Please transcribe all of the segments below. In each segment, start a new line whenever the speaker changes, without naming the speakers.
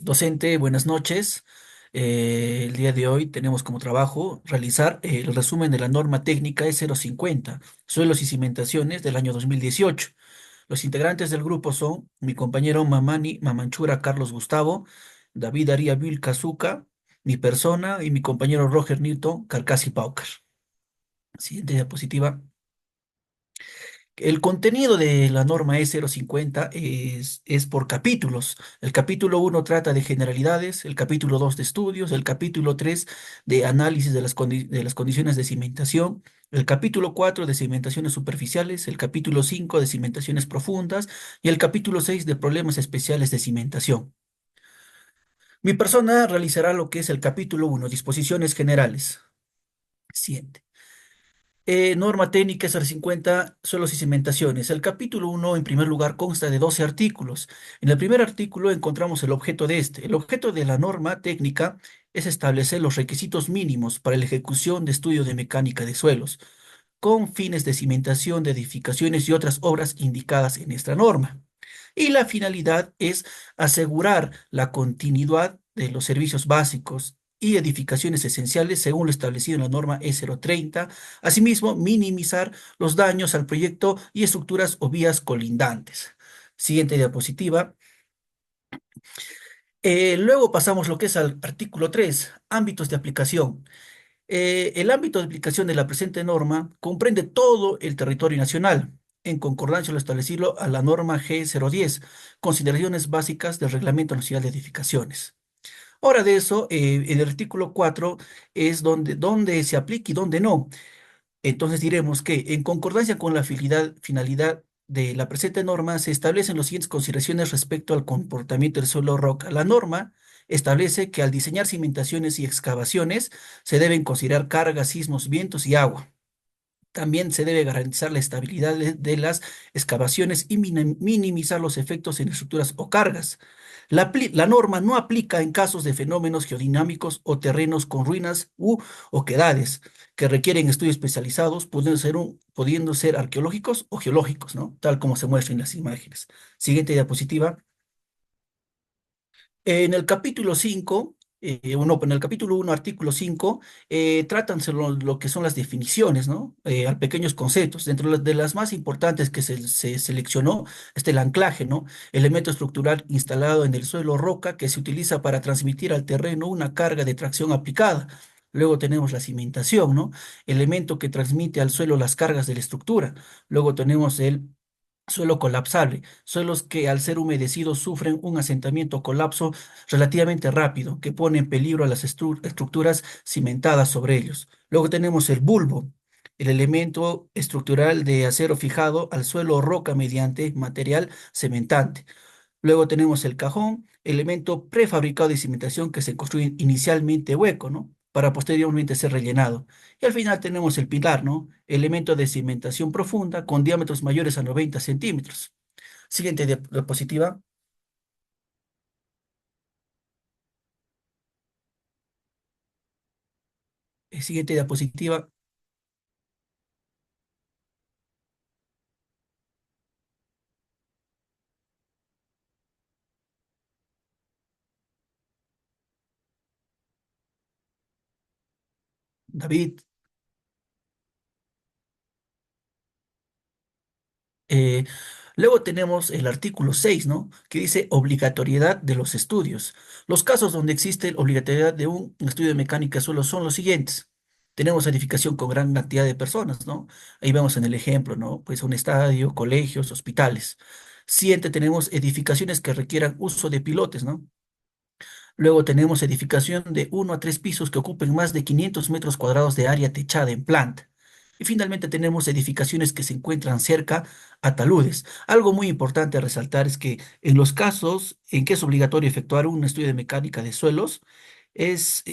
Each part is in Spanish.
Docente, buenas noches. El día de hoy tenemos como trabajo realizar el resumen de la norma técnica E050, suelos y cimentaciones del año 2018. Los integrantes del grupo son mi compañero Mamani Mamanchura Carlos Gustavo, David Aría Vilca Zuca, mi persona y mi compañero Roger Newton Carcasi Paucar. Siguiente diapositiva. El contenido de la norma E050 es por capítulos. El capítulo uno trata de generalidades, el capítulo 2 de estudios, el capítulo 3 de análisis de las condiciones de cimentación, el capítulo 4 de cimentaciones superficiales, el capítulo 5 de cimentaciones profundas y el capítulo 6 de problemas especiales de cimentación. Mi persona realizará lo que es el capítulo uno, disposiciones generales. Siguiente. Norma técnica SR50, suelos y cimentaciones. El capítulo uno, en primer lugar, consta de 12 artículos. En el primer artículo encontramos el objeto de este. El objeto de la norma técnica es establecer los requisitos mínimos para la ejecución de estudios de mecánica de suelos, con fines de cimentación de edificaciones y otras obras indicadas en esta norma. Y la finalidad es asegurar la continuidad de los servicios básicos y edificaciones esenciales según lo establecido en la norma E030. Asimismo, minimizar los daños al proyecto y estructuras o vías colindantes. Siguiente diapositiva. Luego pasamos lo que es al artículo 3, ámbitos de aplicación. El ámbito de aplicación de la presente norma comprende todo el territorio nacional, en concordancia a lo establecido a la norma G010, consideraciones básicas del Reglamento Nacional de Edificaciones. Ahora de eso, en el artículo 4 es donde se aplica y donde no. Entonces diremos que en concordancia con la finalidad de la presente norma se establecen las siguientes consideraciones respecto al comportamiento del suelo roca. La norma establece que al diseñar cimentaciones y excavaciones se deben considerar cargas, sismos, vientos y agua. También se debe garantizar la estabilidad de las excavaciones y minimizar los efectos en estructuras o cargas. La norma no aplica en casos de fenómenos geodinámicos o terrenos con ruinas u oquedades que requieren estudios especializados, pudiendo ser arqueológicos o geológicos, ¿no? Tal como se muestra en las imágenes. Siguiente diapositiva. En el capítulo 5, en el capítulo uno, artículo 5, tratan sobre lo que son las definiciones, ¿no? A pequeños conceptos. Dentro de las más importantes que se seleccionó está el anclaje, ¿no? Elemento estructural instalado en el suelo roca que se utiliza para transmitir al terreno una carga de tracción aplicada. Luego tenemos la cimentación, ¿no? Elemento que transmite al suelo las cargas de la estructura. Luego tenemos el suelo colapsable, suelos que al ser humedecidos sufren un asentamiento o colapso relativamente rápido, que pone en peligro a las estructuras cimentadas sobre ellos. Luego tenemos el bulbo, el elemento estructural de acero fijado al suelo o roca mediante material cementante. Luego tenemos el cajón, elemento prefabricado de cimentación que se construye inicialmente hueco, ¿no? Para posteriormente ser rellenado. Y al final tenemos el pilar, ¿no? Elemento de cimentación profunda con diámetros mayores a 90 centímetros. Siguiente diapositiva. Siguiente diapositiva. David. Eh, Luego tenemos el artículo 6, ¿no? Que dice obligatoriedad de los estudios. Los casos donde existe obligatoriedad de un estudio de mecánica solo son los siguientes. Tenemos edificación con gran cantidad de personas, ¿no? Ahí vemos en el ejemplo, ¿no? Pues un estadio, colegios, hospitales. Siguiente, tenemos edificaciones que requieran uso de pilotes, ¿no? Luego tenemos edificación de uno a 3 pisos que ocupen más de 500 metros cuadrados de área techada en planta. Y finalmente tenemos edificaciones que se encuentran cerca a taludes. Algo muy importante a resaltar es que en los casos en que es obligatorio efectuar un estudio de mecánica de suelos, es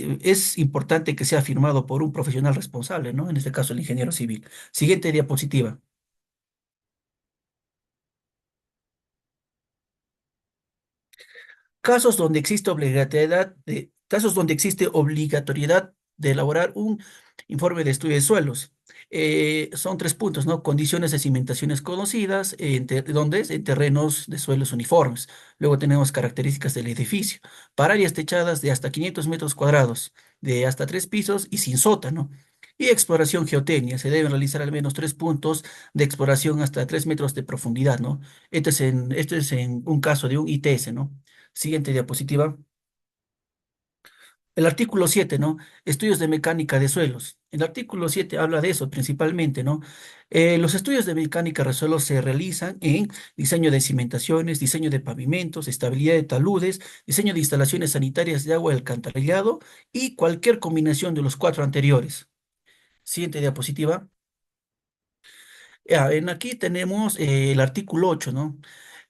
importante que sea firmado por un profesional responsable, ¿no? En este caso el ingeniero civil. Siguiente diapositiva. Casos donde existe obligatoriedad de elaborar un informe de estudio de suelos. Son tres puntos, ¿no? Condiciones de cimentaciones conocidas, ¿dónde es? En terrenos de suelos uniformes. Luego tenemos características del edificio, para áreas techadas de hasta 500 metros cuadrados, de hasta tres pisos y sin sótano. Y exploración geotecnia, se deben realizar al menos tres puntos de exploración hasta 3 metros de profundidad, ¿no? Esto es en un caso de un ITS, ¿no? Siguiente diapositiva. El artículo 7, ¿no? Estudios de mecánica de suelos. El artículo 7 habla de eso principalmente, ¿no? Los estudios de mecánica de suelos se realizan en diseño de cimentaciones, diseño de pavimentos, estabilidad de taludes, diseño de instalaciones sanitarias de agua y alcantarillado y cualquier combinación de los cuatro anteriores. Siguiente diapositiva. Aquí tenemos el artículo 8, ¿no?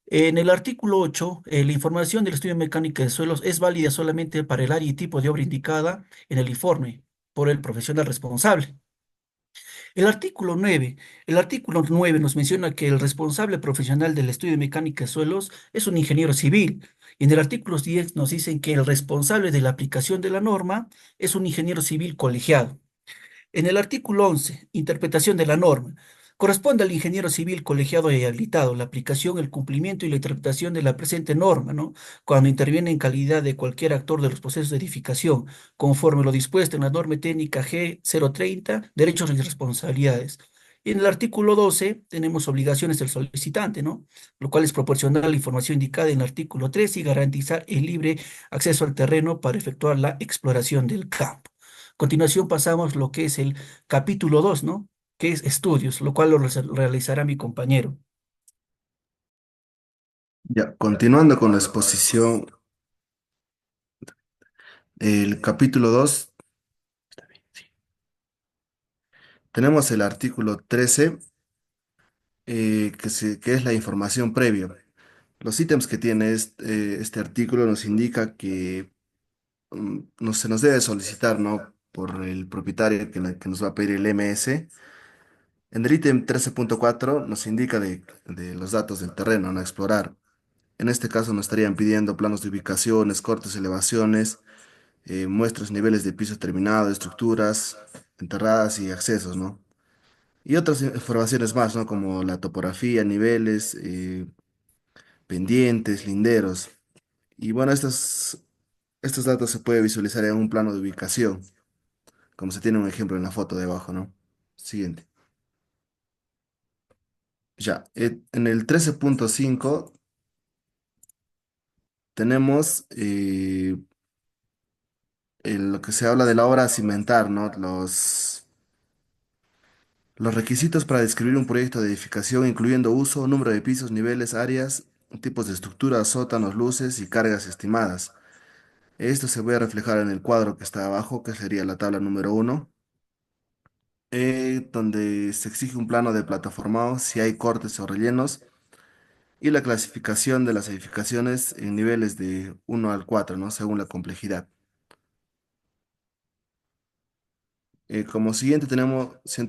En el artículo 8, la información del estudio mecánico de suelos es válida solamente para el área y tipo de obra indicada en el informe por el profesional responsable. El artículo 9, el artículo 9 nos menciona que el responsable profesional del estudio de mecánica de suelos es un ingeniero civil. Y en el artículo 10 nos dicen que el responsable de la aplicación de la norma es un ingeniero civil colegiado. En el artículo 11, interpretación de la norma, corresponde al ingeniero civil colegiado y habilitado la aplicación, el cumplimiento y la interpretación de la presente norma, ¿no? Cuando interviene en calidad de cualquier actor de los procesos de edificación, conforme lo dispuesto en la norma técnica G030, derechos y responsabilidades. Y en el artículo 12 tenemos obligaciones del solicitante, ¿no? Lo cual es proporcionar la información indicada en el artículo 13 y garantizar el libre acceso al terreno para efectuar la exploración del campo. A continuación pasamos lo que es el capítulo 2, ¿no? Que es estudios, lo cual lo realizará mi compañero.
Ya, continuando con la exposición, el capítulo 2 tenemos el artículo 13, que es la información previa. Los ítems que tiene este artículo nos indica que se nos debe solicitar, ¿no? Por el propietario que nos va a pedir el MS. En el ítem 13.4 nos indica de los datos del terreno, ¿no? A explorar. En este caso nos estarían pidiendo planos de ubicaciones, cortes, elevaciones, muestras niveles de piso terminado, estructuras enterradas y accesos, ¿no? Y otras informaciones más, ¿no? Como la topografía, niveles, pendientes, linderos. Y bueno, estos datos se puede visualizar en un plano de ubicación, como se tiene un ejemplo en la foto de abajo, ¿no? Siguiente. Ya, en el 13.5 tenemos lo que se habla de la obra a cimentar, ¿no? Los requisitos para describir un proyecto de edificación, incluyendo uso, número de pisos, niveles, áreas, tipos de estructuras, sótanos, luces y cargas estimadas. Esto se va a reflejar en el cuadro que está abajo, que sería la tabla número 1, donde se exige un plano de plataformado si hay cortes o rellenos y la clasificación de las edificaciones en niveles de 1 al 4, ¿no? Según la complejidad. Como siguiente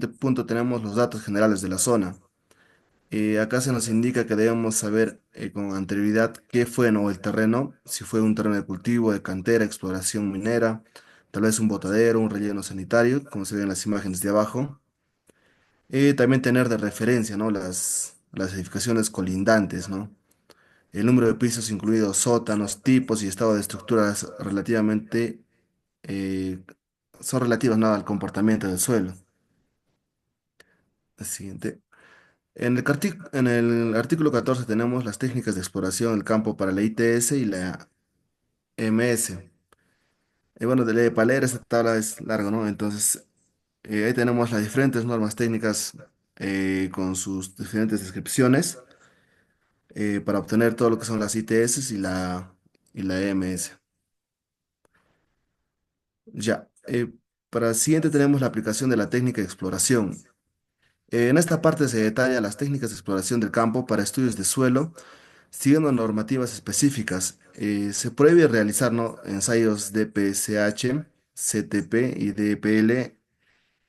punto tenemos los datos generales de la zona. Acá se nos indica que debemos saber con anterioridad qué fue, ¿no? El terreno, si fue un terreno de cultivo, de cantera, exploración minera, tal vez un botadero, un relleno sanitario, como se ve en las imágenes de abajo. También tener de referencia, ¿no? Las edificaciones colindantes, ¿no? El número de pisos incluidos, sótanos, tipos y estado de estructuras eh, son relativas, ¿no? Al comportamiento del suelo. El siguiente. En el artículo 14 tenemos las técnicas de exploración del campo para la ITS y la MS. Y bueno, para leer esta tabla es largo, ¿no? Entonces, ahí tenemos las diferentes normas técnicas con sus diferentes descripciones para obtener todo lo que son las ITS y la EMS. Ya, para el siguiente tenemos la aplicación de la técnica de exploración. En esta parte se detalla las técnicas de exploración del campo para estudios de suelo siguiendo normativas específicas. Se prohíbe realizar, ¿no? Ensayos DPSH, CTP y DPL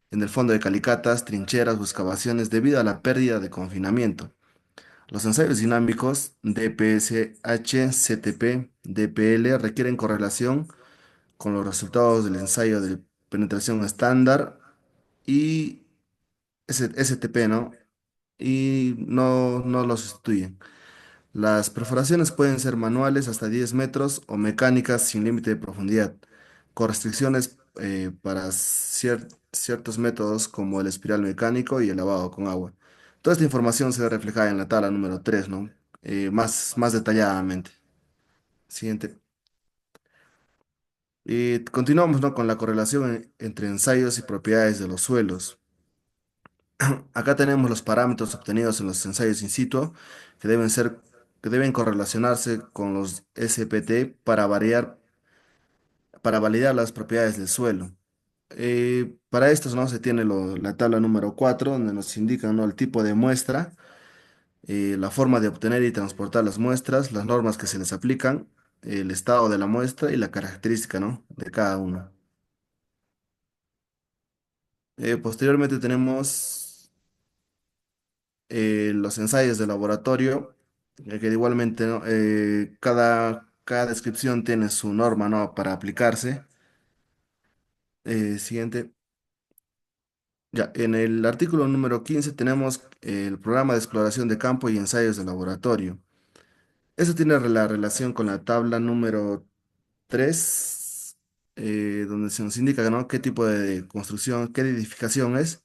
en el fondo de calicatas, trincheras o excavaciones debido a la pérdida de confinamiento. Los ensayos dinámicos DPSH, CTP, DPL requieren correlación con los resultados del ensayo de penetración estándar y STP, ¿no? Y no lo sustituyen. Las perforaciones pueden ser manuales hasta 10 metros o mecánicas sin límite de profundidad, con restricciones para ciertos métodos como el espiral mecánico y el lavado con agua. Toda esta información se ve reflejada en la tabla número 3, ¿no? Más detalladamente. Siguiente. Y continuamos, ¿no? Con la correlación entre ensayos y propiedades de los suelos. Acá tenemos los parámetros obtenidos en los ensayos in situ que que deben correlacionarse con los SPT para validar las propiedades del suelo. Para esto, ¿no? Se tiene la tabla número 4 donde nos indican, ¿no? El tipo de muestra, la forma de obtener y transportar las muestras, las normas que se les aplican, el estado de la muestra y la característica, ¿no? De cada uno. Posteriormente tenemos los ensayos de laboratorio, que igualmente, ¿no? Cada descripción tiene su norma, ¿no? Para aplicarse. Siguiente. Ya, en el artículo número 15 tenemos el programa de exploración de campo y ensayos de laboratorio. Eso tiene la relación con la tabla número 3, donde se nos indica, ¿no? Qué tipo de construcción, qué edificación es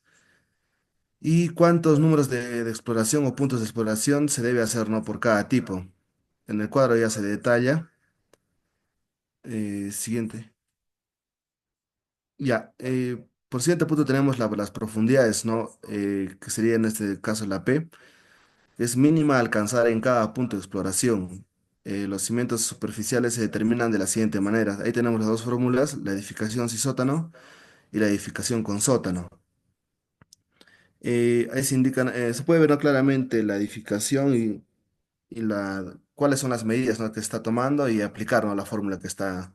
y cuántos números de exploración o puntos de exploración se debe hacer, ¿no? Por cada tipo. En el cuadro ya se detalla. Siguiente. Ya, por siguiente punto tenemos las profundidades, ¿no? Que sería en este caso la P. Es mínima a alcanzar en cada punto de exploración. Los cimientos superficiales se determinan de la siguiente manera. Ahí tenemos las dos fórmulas, la edificación sin sótano y la edificación con sótano. Ahí se indican, se puede ver, ¿no? Claramente la edificación y cuáles son las medidas, ¿no? Que está tomando y aplicar, ¿no? La fórmula que está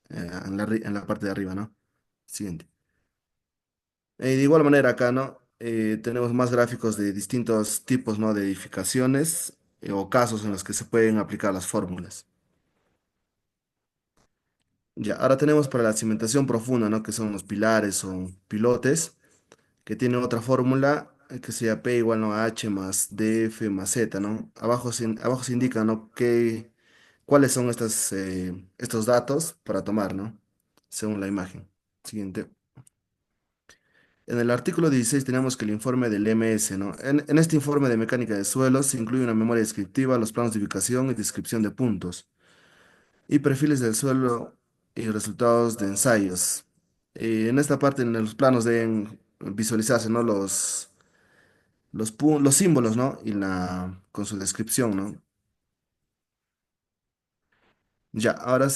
en la parte de arriba, ¿no? Siguiente. De igual manera acá, ¿no? Tenemos más gráficos de distintos tipos, ¿no? De edificaciones o casos en los que se pueden aplicar las fórmulas. Ya, ahora tenemos para la cimentación profunda, ¿no? Que son los pilares o pilotes, que tiene otra fórmula que sea P igual, ¿no? A H más DF más Z, ¿no? Abajo se indica, ¿no? Cuáles son estos datos para tomar, ¿no? Según la imagen. Siguiente. En el artículo 16 tenemos que el informe del MS, ¿no? En este informe de mecánica de suelos se incluye una memoria descriptiva, los planos de ubicación y descripción de puntos, y perfiles del suelo y resultados de ensayos. En esta parte, en los planos deben visualizarse, ¿no? Los símbolos, ¿no? Con su descripción, ¿no? Ya, ahora,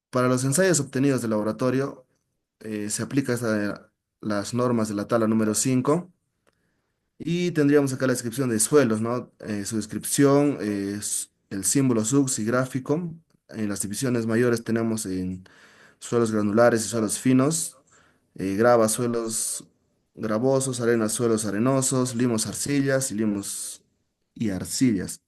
para los ensayos obtenidos del laboratorio, se aplica las normas de la tabla número 5. Y tendríamos acá la descripción de suelos, ¿no? Su descripción es el símbolo SUX y gráfico. En las divisiones mayores tenemos en suelos granulares y suelos finos, grava, suelos gravosos, arenas, suelos arenosos, limos, arcillas y limos y arcillas.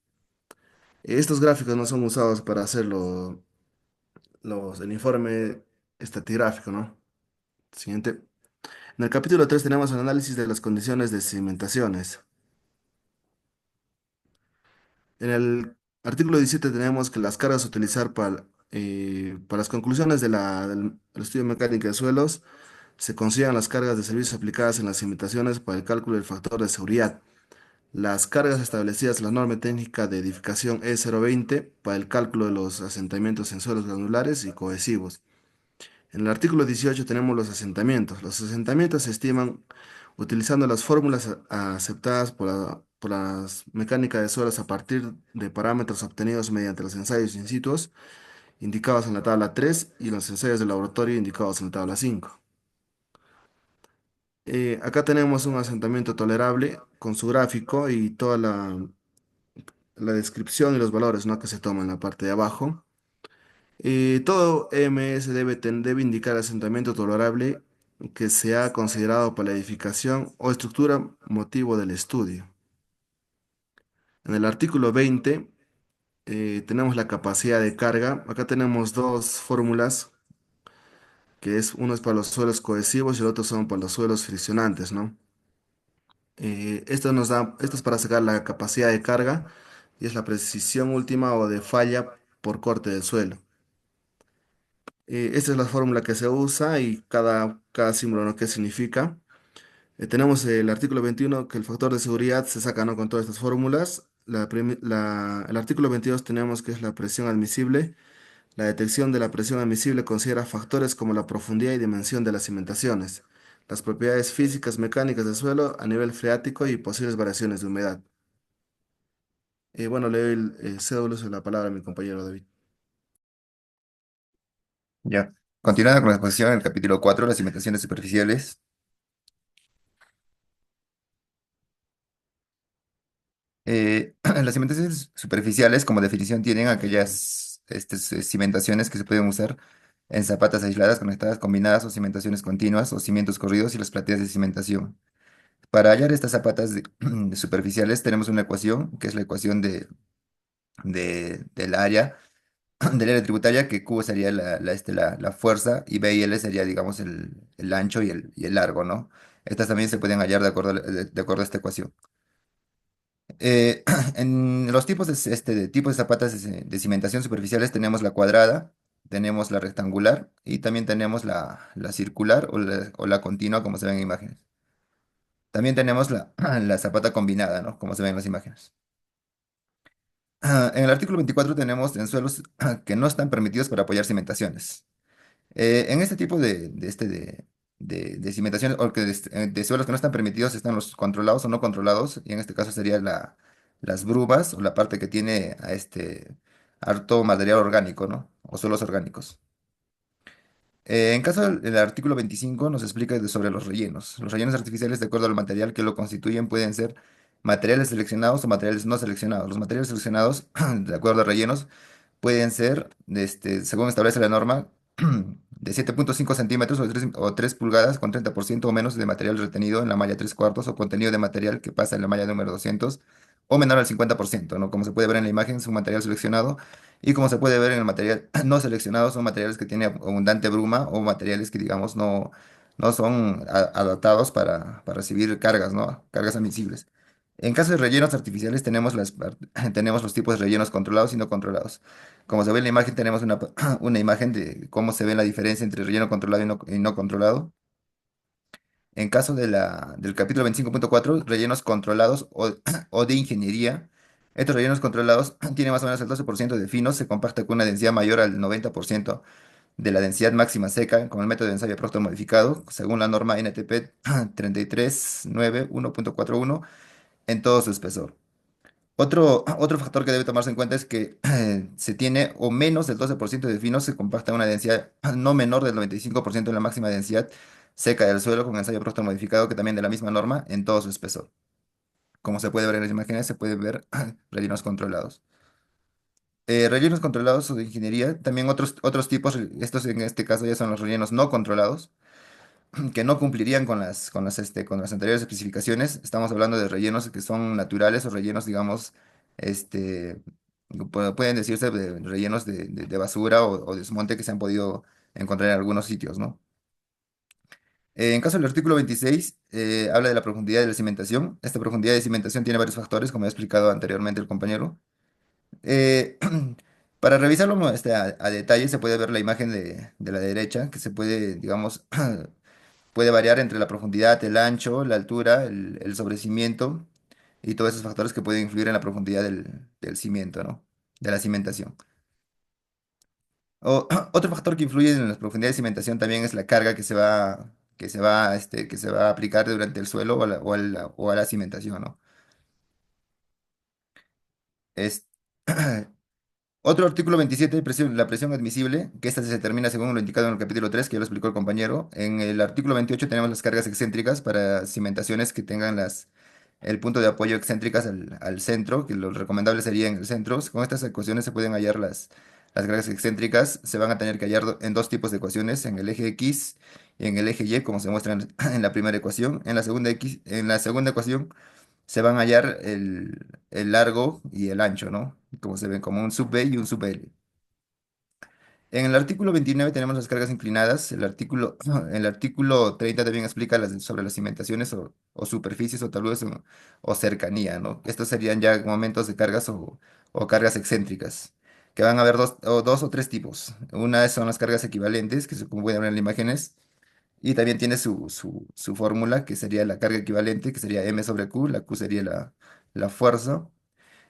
Estos gráficos no son usados para hacer el informe estratigráfico, ¿no? Siguiente. En el capítulo 3 tenemos el análisis de las condiciones de cimentaciones. En el artículo 17 tenemos que las cargas a utilizar para las conclusiones del estudio mecánico de suelos se consideran las cargas de servicios aplicadas en las cimentaciones para el cálculo del factor de seguridad. Las cargas establecidas en la norma técnica de edificación E020 para el cálculo de los asentamientos en suelos granulares y cohesivos. En el artículo 18 tenemos los asentamientos. Los asentamientos se estiman utilizando las fórmulas aceptadas por las mecánicas de suelos a partir de parámetros obtenidos mediante los ensayos in situ indicados en la tabla 3 y los ensayos de laboratorio indicados en la tabla 5. Acá tenemos un asentamiento tolerable con su gráfico y toda la descripción y los valores, ¿no? Que se toman en la parte de abajo. Todo EMS debe indicar asentamiento tolerable que sea considerado para la edificación o estructura motivo del estudio. En el artículo 20 tenemos la capacidad de carga. Acá tenemos dos fórmulas, uno es para los suelos cohesivos y el otro son para los suelos friccionantes, ¿no? Esto es para sacar la capacidad de carga y es la precisión última o de falla por corte del suelo. Esta es la fórmula que se usa y cada símbolo, ¿no? ¿Qué significa? Tenemos el artículo 21 que el factor de seguridad se saca, ¿no? Con todas estas fórmulas. El artículo 22 tenemos que es la presión admisible. La detección de la presión admisible considera factores como la profundidad y dimensión de las cimentaciones, las propiedades físicas mecánicas del suelo a nivel freático y posibles variaciones de humedad. Bueno, le doy cedo el uso de la palabra a mi compañero David.
Ya. Continuando con la exposición, en el capítulo 4, las cimentaciones superficiales. Las cimentaciones superficiales, como definición, tienen aquellas cimentaciones que se pueden usar en zapatas aisladas, conectadas, combinadas, o cimentaciones continuas, o cimientos corridos y las plateas de cimentación. Para hallar estas zapatas de superficiales, tenemos una ecuación, que es la ecuación del área, del área tributaria, que Q sería la fuerza, y B y L sería, digamos, el ancho y el largo, ¿no? Estas también se pueden hallar de acuerdo a esta ecuación. En los de tipos de zapatas de cimentación superficiales tenemos la cuadrada, tenemos la rectangular y también tenemos la circular o la continua, como se ven en imágenes. También tenemos la zapata combinada, ¿no? Como se ven en las imágenes. En el artículo 24 tenemos en suelos que no están permitidos para apoyar cimentaciones. En este tipo de cimentaciones o de suelos que no están permitidos están los controlados o no controlados, y en este caso serían las brumas o la parte que tiene a harto material orgánico, ¿no? O suelos orgánicos. En caso del artículo 25 nos explica sobre los rellenos. Los rellenos artificiales, de acuerdo al material que lo constituyen, pueden ser materiales seleccionados o materiales no seleccionados. Los materiales seleccionados, de acuerdo a rellenos, pueden ser, según establece la norma, de 7,5 centímetros o 3 pulgadas con 30% o menos de material retenido en la malla 3 cuartos o contenido de material que pasa en la malla número 200 o menor al 50%, ¿no? Como se puede ver en la imagen, es un material seleccionado, y como se puede ver en el material no seleccionado, son materiales que tienen abundante bruma o materiales que, digamos, no son adaptados para recibir cargas, ¿no? Cargas admisibles. En caso de rellenos artificiales tenemos los tipos de rellenos controlados y no controlados. Como se ve en la imagen, tenemos una imagen de cómo se ve la diferencia entre relleno controlado y no controlado. En caso del capítulo 25,4, rellenos controlados o de ingeniería, estos rellenos controlados tienen más o menos el 12% de finos, se compacta con una densidad mayor al 90% de la densidad máxima seca con el método de ensayo próximo modificado, según la norma NTP 33991.41, en todo su espesor. Otro factor que debe tomarse en cuenta es que se tiene o menos del 12% de fino, se compacta a una densidad no menor del 95% de la máxima densidad seca del suelo con ensayo próstata modificado, que también de la misma norma en todo su espesor. Como se puede ver en las imágenes, se puede ver rellenos controlados. Rellenos controlados o de ingeniería, también otros tipos, estos en este caso ya son los rellenos no controlados, que no cumplirían con las anteriores especificaciones. Estamos hablando de rellenos que son naturales o rellenos, digamos, este, pueden decirse de rellenos de basura o desmonte que se han podido encontrar en algunos sitios, ¿no? En caso del artículo 26, habla de la profundidad de la cimentación. Esta profundidad de cimentación tiene varios factores, como ha explicado anteriormente el compañero. Eh, para revisarlo a detalle, se puede ver la imagen de la derecha, que se puede, digamos, puede variar entre la profundidad, el ancho, la altura, el sobrecimiento y todos esos factores que pueden influir en la profundidad del cimiento, ¿no? De la cimentación. Otro factor que influye en la profundidad de cimentación también es la carga que se va a aplicar durante el suelo o a la cimentación, ¿no? Es, Otro artículo 27, la presión admisible, que esta se determina según lo indicado en el capítulo 3, que ya lo explicó el compañero. En el artículo 28 tenemos las cargas excéntricas para cimentaciones que tengan el punto de apoyo excéntricas al centro, que lo recomendable sería en el centro. Con estas ecuaciones se pueden hallar las cargas excéntricas. Se van a tener que hallar en dos tipos de ecuaciones, en el eje X y en el eje Y, como se muestra en la primera ecuación. En la segunda ecuación se van a hallar el largo y el ancho, ¿no? Como se ven, como un sub B y un sub L. En el artículo 29 tenemos las cargas inclinadas. El artículo 30 también explica sobre las cimentaciones o superficies o taludes o cercanía, ¿no? Estos serían ya momentos de cargas o cargas excéntricas, que van a haber dos o tres tipos. Una son las cargas equivalentes, que como pueden ver en las imágenes, y también tiene su fórmula, que sería la carga equivalente, que sería M sobre Q. La Q sería la fuerza.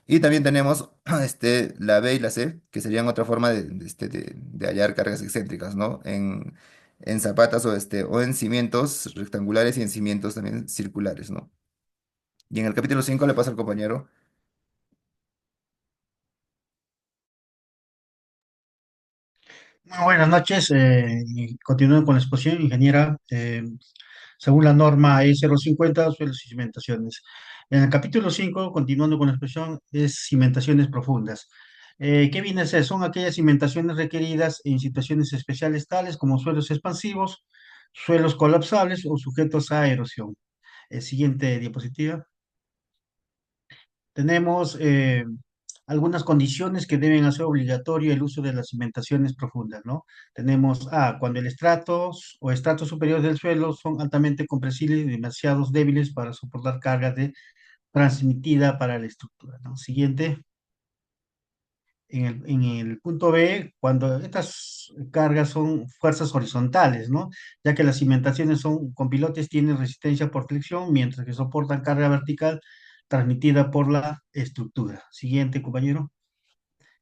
Y también tenemos la B y la C, que serían otra forma de hallar cargas excéntricas, ¿no? En zapatas o en cimientos rectangulares y en cimientos también circulares, ¿no? Y en el capítulo 5 le paso al compañero.
Muy buenas noches. Y continúo con la exposición, ingeniera. Según la norma E 050, suelos y cimentaciones. En el capítulo 5, continuando con la exposición, es cimentaciones profundas. ¿Qué viene a ser? Son aquellas cimentaciones requeridas en situaciones especiales tales como suelos expansivos, suelos colapsables o sujetos a erosión. Siguiente diapositiva. Tenemos algunas condiciones que deben hacer obligatorio el uso de las cimentaciones profundas, ¿no? Tenemos A, cuando el estrato o estratos superiores del suelo son altamente compresibles y demasiado débiles para soportar carga transmitida para la estructura, ¿no? Siguiente, en el punto B, cuando estas cargas son fuerzas horizontales, ¿no? Ya que las cimentaciones con pilotes tienen resistencia por flexión, mientras que soportan carga vertical transmitida por la estructura. Siguiente, compañero.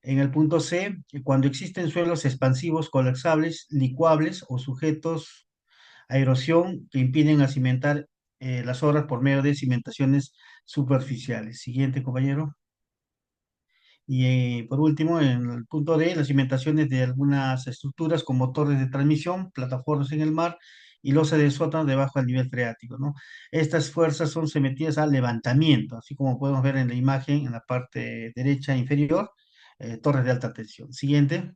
En el punto C, cuando existen suelos expansivos, colapsables, licuables o sujetos a erosión que impiden cimentar las obras por medio de cimentaciones superficiales. Siguiente, compañero. Y por último, en el punto D, las cimentaciones de algunas estructuras como torres de transmisión, plataformas en el mar y losa de sótano debajo del nivel freático, ¿no? Estas fuerzas son sometidas al levantamiento, así como podemos ver en la imagen en la parte derecha inferior, torres de alta tensión. Siguiente.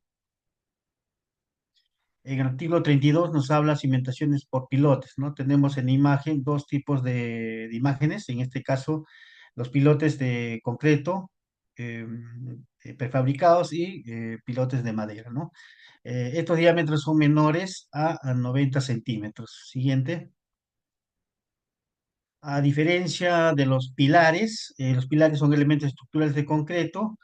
En el artículo 32 nos habla cimentaciones por pilotes, ¿no? Tenemos en la imagen dos tipos de imágenes, en este caso los pilotes de concreto eh, prefabricados y pilotes de madera, ¿no? Estos diámetros son menores a 90 centímetros. Siguiente. A diferencia de los pilares son elementos estructurales de concreto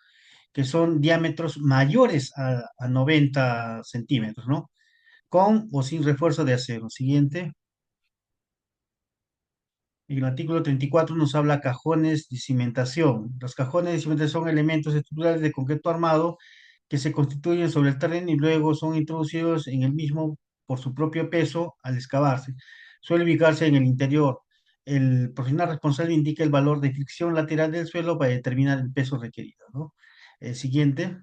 que son diámetros mayores a 90 centímetros, ¿no? Con o sin refuerzo de acero. Siguiente. Y el artículo 34 nos habla cajones de cimentación. Los cajones de cimentación son elementos estructurales de concreto armado que se constituyen sobre el terreno y luego son introducidos en el mismo por su propio peso al excavarse. Suele ubicarse en el interior. El profesional responsable indica el valor de fricción lateral del suelo para determinar el peso requerido, ¿no? Siguiente.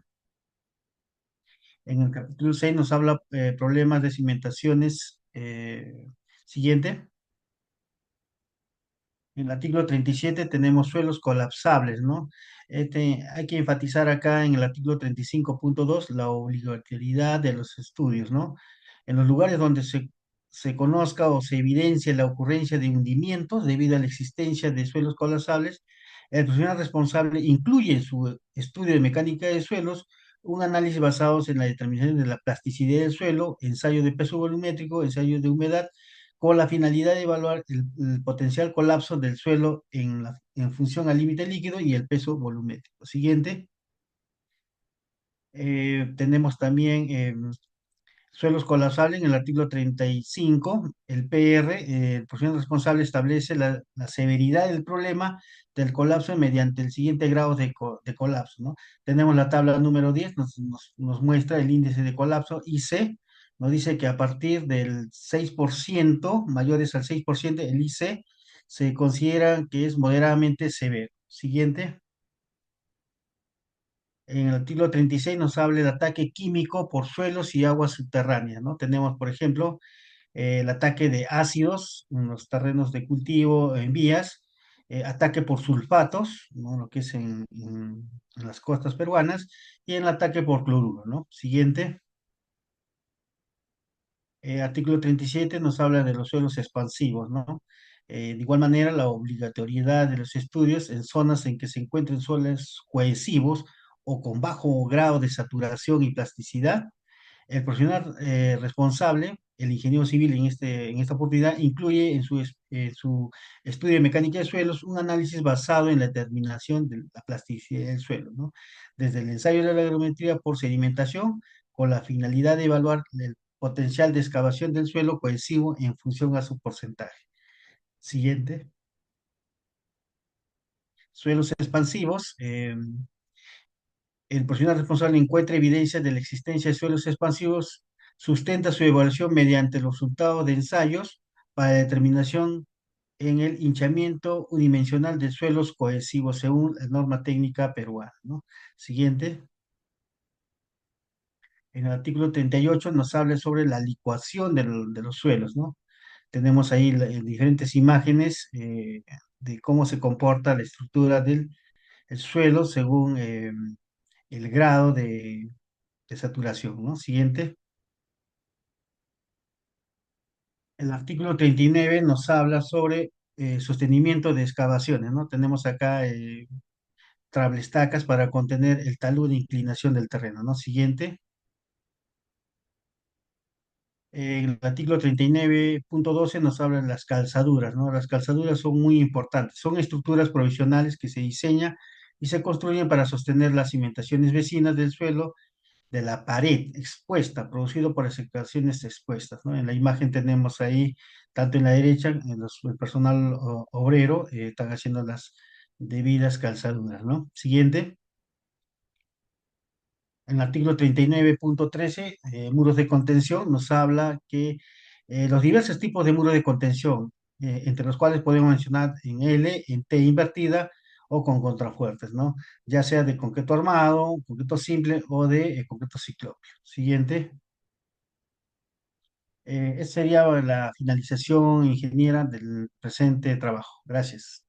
En el capítulo 6 nos habla problemas de cimentaciones. Siguiente. En el artículo 37 tenemos suelos colapsables, ¿no? Hay que enfatizar acá en el artículo 35.2 la obligatoriedad de los estudios, ¿no? En los lugares donde se conozca o se evidencie la ocurrencia de hundimientos debido a la existencia de suelos colapsables, el profesional responsable incluye en su estudio de mecánica de suelos un análisis basado en la determinación de la plasticidad del suelo, ensayo de peso volumétrico, ensayo de humedad, con la finalidad de evaluar el potencial colapso del suelo en función al límite líquido y el peso volumétrico. Siguiente. Tenemos también suelos colapsables en el artículo 35. El PR, el profesional responsable, establece la severidad del problema del colapso mediante el siguiente grado de colapso, ¿no? Tenemos la tabla número 10, nos muestra el índice de colapso IC, nos dice que a partir del 6%, mayores al 6%, el IC se considera que es moderadamente severo. Siguiente. En el artículo 36 nos habla del ataque químico por suelos y aguas subterráneas, ¿no? Tenemos, por ejemplo, el ataque de ácidos en los terrenos de cultivo, en vías, ataque por sulfatos, ¿no? Lo que es en las costas peruanas, y el ataque por cloruro, ¿no? Siguiente. Artículo 37 nos habla de los suelos expansivos, ¿no? De igual manera, la obligatoriedad de los estudios en zonas en que se encuentren suelos cohesivos o con bajo grado de saturación y plasticidad, El profesional responsable, el ingeniero civil en esta oportunidad, incluye en su estudio de mecánica de suelos un análisis basado en la determinación de la plasticidad del suelo, ¿no? Desde el ensayo de la agrometría por sedimentación, con la finalidad de evaluar el potencial de excavación del suelo cohesivo en función a su porcentaje. Siguiente. Suelos expansivos. El profesional responsable encuentra evidencia de la existencia de suelos expansivos, sustenta su evaluación mediante los resultados de ensayos para determinación en el hinchamiento unidimensional de suelos cohesivos según la norma técnica peruana, ¿no? Siguiente. En el artículo 38 nos habla sobre la licuación de los suelos, ¿no? Tenemos ahí diferentes imágenes de cómo se comporta la estructura del el suelo según el grado de saturación, ¿no? Siguiente. El artículo 39 nos habla sobre sostenimiento de excavaciones, ¿no? Tenemos acá trablestacas para contener el talud de inclinación del terreno, ¿no? Siguiente. El artículo 39.12 nos habla de las calzaduras, ¿no? Las calzaduras son muy importantes. Son estructuras provisionales que se diseñan y se construyen para sostener las cimentaciones vecinas del suelo de la pared expuesta, producido por excavaciones expuestas, ¿no? En la imagen tenemos ahí, tanto en la derecha, el personal obrero están haciendo las debidas calzaduras, ¿no? Siguiente. En el artículo 39.13, muros de contención, nos habla que los diversos tipos de muros de contención, entre los cuales podemos mencionar en L, en T invertida o con contrafuertes, ¿no? Ya sea de concreto armado, concreto simple o de concreto ciclópeo. Siguiente. Esa sería la finalización ingeniera del presente trabajo. Gracias.